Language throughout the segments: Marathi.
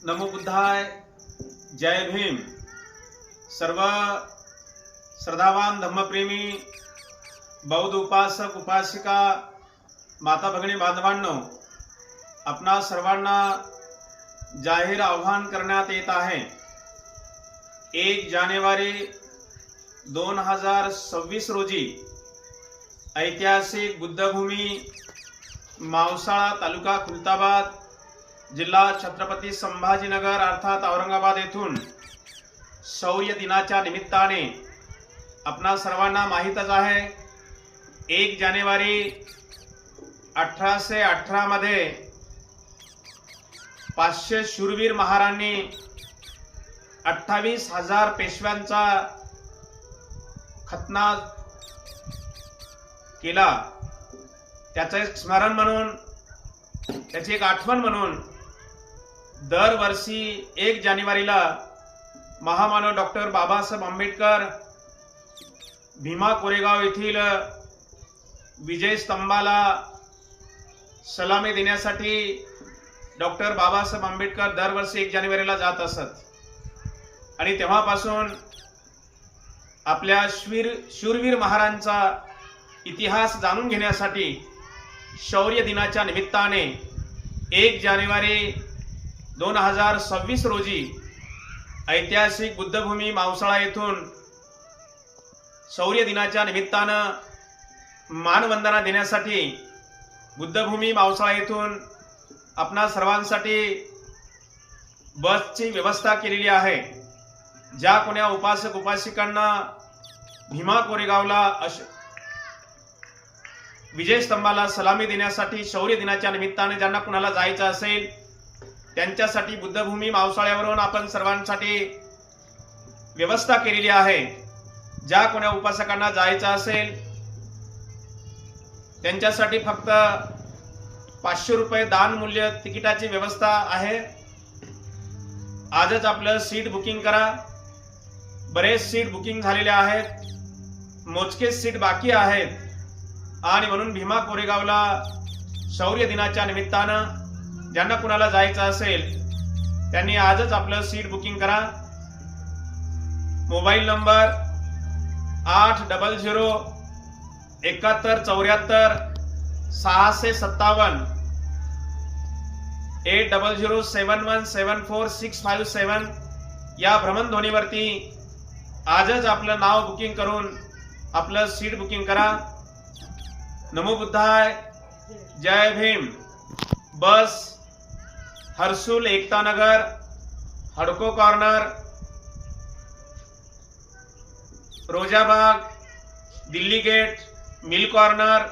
नमो बुद्धाय, जय भीम। सर्व श्रद्धावान धम्मप्रेमी बौद्ध उपासक उपासिका माता भगिनी बांधवांनो, आपणा सर्वांना जाहीर आव्हान करण्यात येत आहे। 1 जानेवारी 2026 रोजी ऐतिहासिक बुद्धभूमी मावसाळा तालुका खुलताबाद जिल्हा छत्रपती संभाजीनगर अर्थात औरंगाबाद येथून शौर्य दिनाच्या निमित्ताने आपणा सर्वांना माहीतच आहे 1 जानेवारी 1818 मध्ये 500 शूरवीर महारांनी 28,000 पेशव्यांचा खतना केला। त्याचे एक स्मरण म्हणून, त्याची एक आठवण म्हणून दरवर्षी 1 जानेवारीला महामानव डॉक्टर बाबासाहेब आंबेडकर भीमा कोरेगाव येथील विजय स्तंभाला सलामी देण्यासाठी डॉक्टर बाबासाहेब आंबेडकर दरवर्षी 1 जानेवारीला जात असत आणि तेव्हापासून आपल्या शूरवीर महारांचा इतिहास जाणून घेण्यासाठी शौर्य दिनाच्या निमित्ताने 1 जानेवारी 2026 रोजी ऐतिहासिक बुद्धभूमी मावसाळा येथून शौर्य दिनाच्या निमित्तानं मानवंदना देण्यासाठी बुद्धभूमी मावसाळा येथून आपणा सर्वांसाठी बसची व्यवस्था केलेली आहे। ज्या कोण्या उपासक उपासिकांना भीमा कोरेगावला विजय स्तंभाला सलामी देण्यासाठी शौर्य दिनाच्या निमित्ताने ज्यांना कुणाला जायचं असेल त्यांच्यासाठी बुद्धभूमी मावसाळ्यावरून आपण सर्वांसाठी व्यवस्था केलेली आहे। ज्या कोण्या उपासकांना जायचं असेल त्यांच्यासाठी फक्त 500 रुपये दान मूल्य तिकिटाची व्यवस्था आहे। आजच आपलं सीट बुकिंग करा। बरेच सीट बुकिंग झालेले आहेत, मोजके सीट बाकी आहेत आणि म्हणून भीमा कोरेगावला शौर्य दिनाच्या निमित्तानं ज्यांना कुणाला जायचं असेल त्यांनी आजच आपलं सीट बुकिंग करा। मोबाईल नंबर 800 7174 657 800 7174 657 या भ्रमणध्वनीवरती आजच आपलं नाव बुकिंग करून आपलं सीट बुकिंग करा। नमो बुद्धाय, जय भीम। बस Harsul Ekta Nagar, Hudco corner, Rozabagh, Delhi gate, mill corner,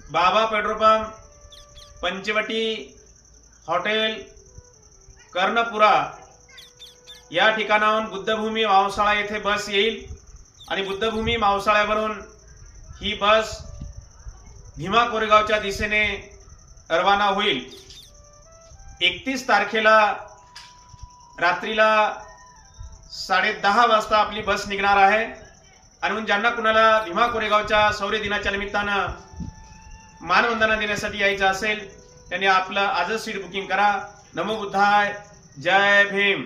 Baba petrol pump, Panchavati hotel, Karnapura या ठिकाणाहून बुद्धभूमी मावसाळा येथे बस येईल आणि बुद्धभूमी मावसाळ्यावरून ही बस भीमा कोरेगावच्या दिशेने रवाना होईल। 31 तारखेला रात्रीला 10:30 वाजता आपली बस निघणार आहे आणि म्हणून ज्यांना कुणाला भीमा कोरेगावच्या शौर्य दिनाच्या निमित्तानं मानवंदना देण्यासाठी यायचं असेल त्यांनी आपलं आजच सीट बुकिंग करा। नमो बुद्धाय, जय भीम।